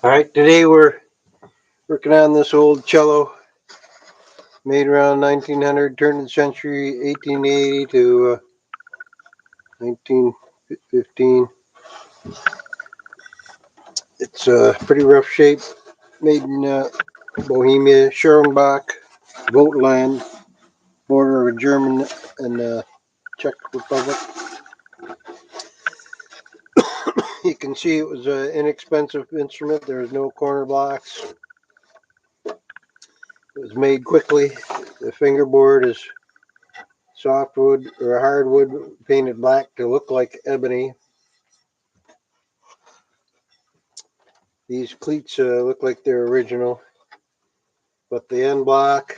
All right, today we're working on this old cello made around 1900, turn of the century, 1880 to 1915. It's a pretty rough shape, made in Bohemia, Scherenbach, Vogtland, border of German and Czech Republic. You can see it was an inexpensive instrument. There was no corner blocks. It was made quickly. The fingerboard is softwood or hardwood painted black to look like ebony. These cleats look like they're original, but the end block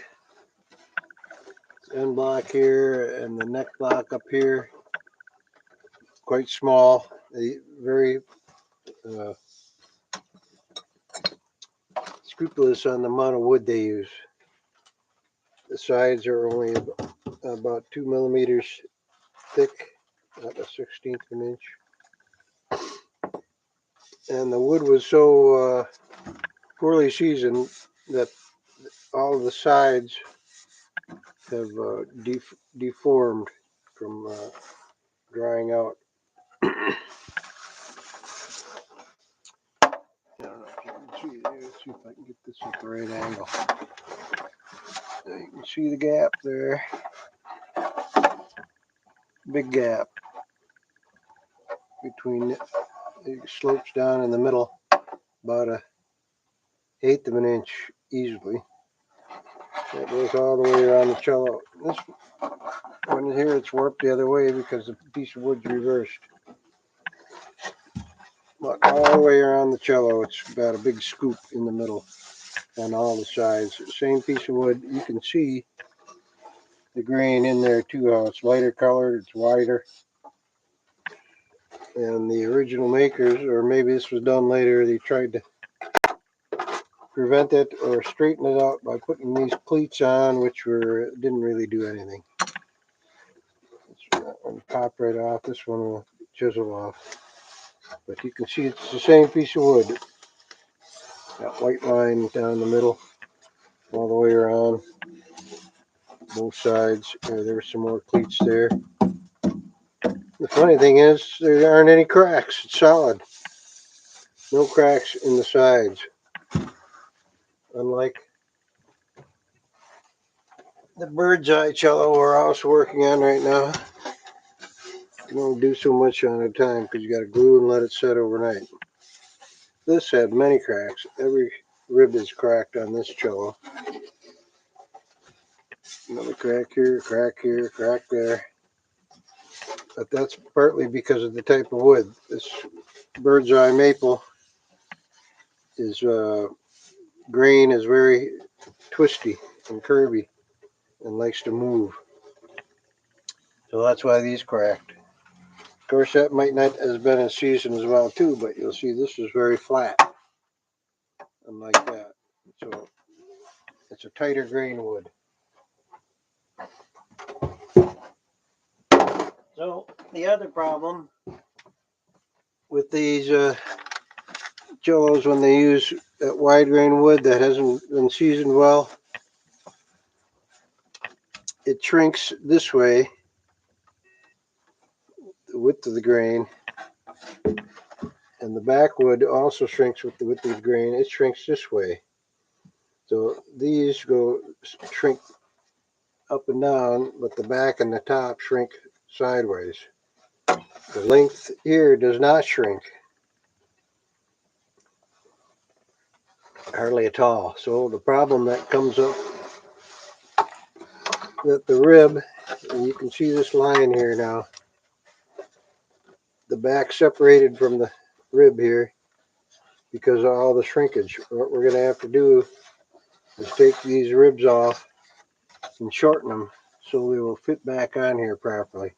here and the neck block up here, quite small. Very uh, scrupulous on the amount of wood they use. The sides are only about 2 millimeters thick, about a 1/16 of an inch. And the wood was so poorly seasoned that all of the sides have deformed from drying out. I don't know if you can see. Let's see if I can get this at the right angle. So you can see the gap there. Big gap between it slopes down in the middle about a 1/8 of an inch easily. That goes all the way around the cello. This one here, it's warped the other way because the piece of wood's reversed. But all the way around the cello, it's got a big scoop in the middle on all the sides. Same piece of wood. You can see the grain in there too, how it's lighter colored, it's wider. And the original makers, or maybe this was done later, they tried to prevent it or straighten it out by putting these cleats on, which didn't really do anything. That one pop right off. This one will chisel off. But you can see it's the same piece of wood. That white line down the middle, all the way around, both sides. There's some more cleats there. The funny thing is, there aren't any cracks. It's solid. No cracks in the sides. Unlike the bird's eye cello we're also working on right now. You don't do so much on a time because you got to glue and let it set overnight. This had many cracks. Every rib is cracked on this cello. Another crack here, crack there. But that's partly because of the type of wood. This bird's eye maple is grain is very twisty and curvy and likes to move. So that's why these cracked. Of course, that might not have been in season as well too, but you'll see this is very flat, unlike that. So it's a tighter grain wood. So the other problem with these cellos when they use that wide grain wood that hasn't been seasoned well, it shrinks this way, the width of the grain, and the backwood also shrinks with the width of the grain. It shrinks this way. So these shrink up and down, but the back and the top shrink sideways. The length here does not shrink hardly at all. So the problem that comes up, that the rib, and you can see this line here now, the back separated from the rib here because of all the shrinkage. What we're going to have to do is take these ribs off and shorten them so they will fit back on here properly.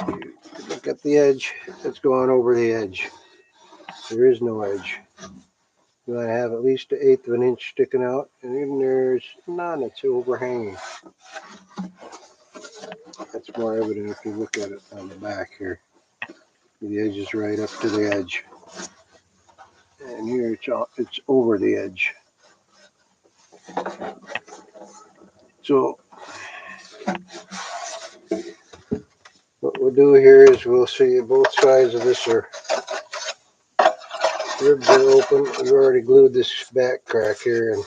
You look at the edge, it's going over the edge. There is no edge. You want to have at least 1/8 of an inch sticking out, and then there's none. It's overhanging. That's more evident if you look at it on the back here. The edge is right up to the edge. and here it's over the edge. So what we'll do here is we'll see both sides of this ribs are open. We've already glued this back crack here and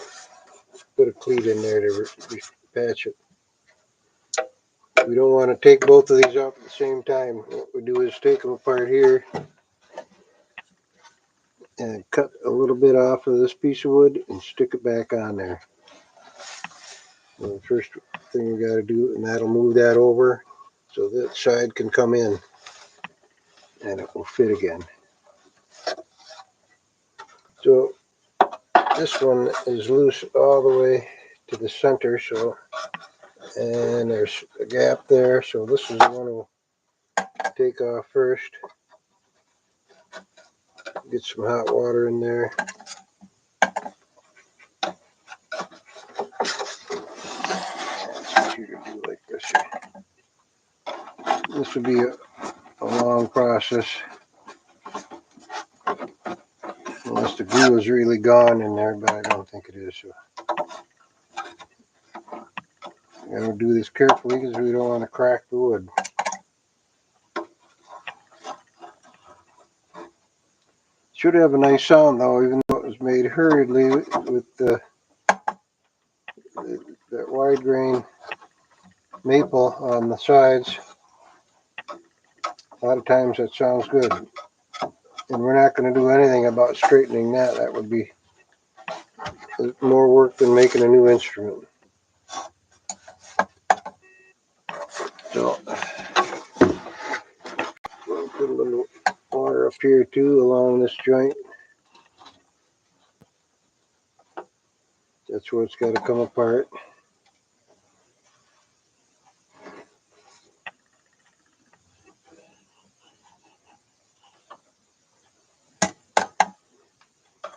put a cleat in there to patch it. We don't want to take both of these off at the same time. What we do is take them apart here and cut a little bit off of this piece of wood and stick it back on there. So the first thing we got to do, and that'll move that over so that side can come in and it will fit again. So this one is loose all the way to the center, so, and there's a gap there, so this is the one we'll take off first. Get some hot water in there. It's easier to do like this. This would be a long process unless the glue is really gone in there, but I don't think it is. So I'm going to do this carefully because we don't want to crack the wood. Should have a nice sound though, even though it was made hurriedly with that wide grain maple on the sides. A lot of times that sounds good. And we're not going to do anything about straightening that. That would be more work than making a new instrument. So we'll put a little water up here too along this joint. That's where it's got to come apart.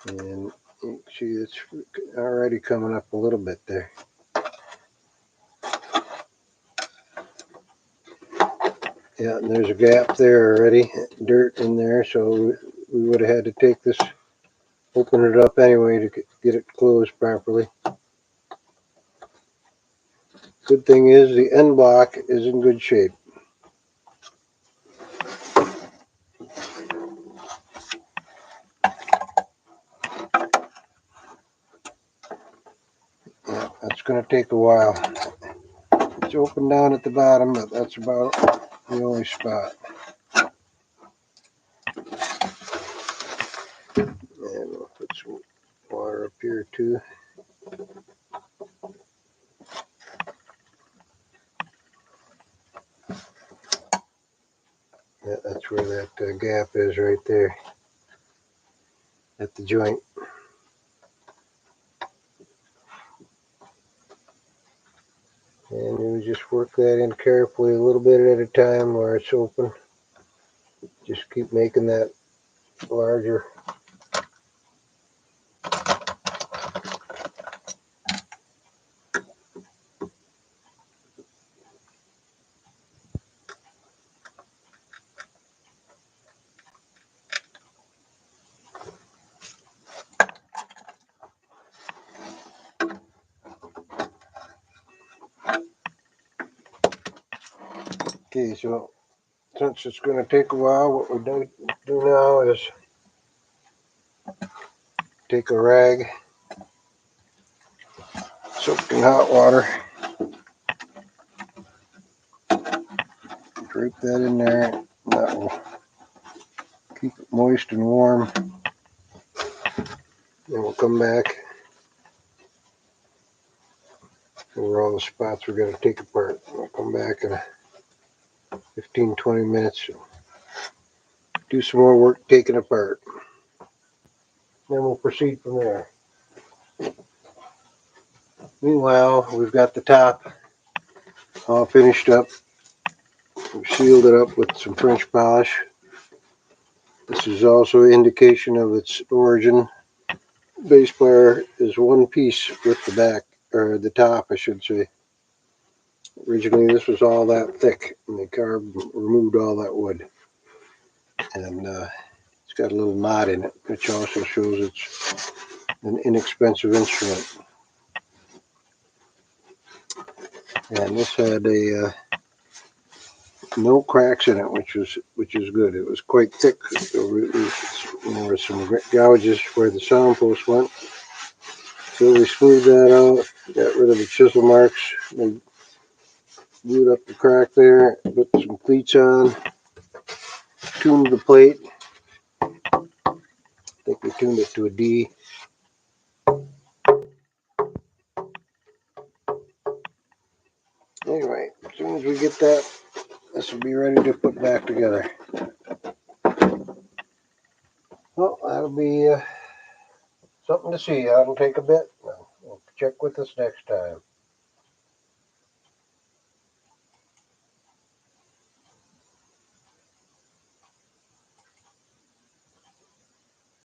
And you can see it's already coming up a little bit there. Yeah, and there's a gap there already, dirt in there, so we would have had to take this, open it up anyway to get it closed properly. Good thing is the end block is in good shape. Yeah, that's going to take a while. It's open down at the bottom, but that's about the only spot. And we'll put some water up here too. Yeah, that's where that gap is right there at the joint. And you just work that in carefully a little bit at a time where it's open. Just keep making that larger. Okay, so since it's going to take a while, what we do now is take a rag soaked in hot water, drape that in there, and that will keep it moist and warm. Then we'll come back over all the spots we're going to take apart. We'll come back in 15-20 minutes, do some more work taking apart. Then we'll proceed from there. Meanwhile, we've got the top all finished up. We've sealed it up with some French polish. This is also an indication of its origin. Bass player is one piece with the back, or the top, I should say. Originally, this was all that thick, and they removed all that wood. And it's It's got a little knot in it, which also shows it's an inexpensive instrument. And this had a no cracks in it, which is good. It was quite thick. There were some gouges where the sound post went. So we smoothed that out, got rid of the chisel marks, and glued up the crack there, put some cleats on, tuned the plate. I think we tuned it to a D. Anyway, as soon as we get that, this will be ready to put back together. Well, that'll be something to see. That'll take a bit. We'll check with us next time.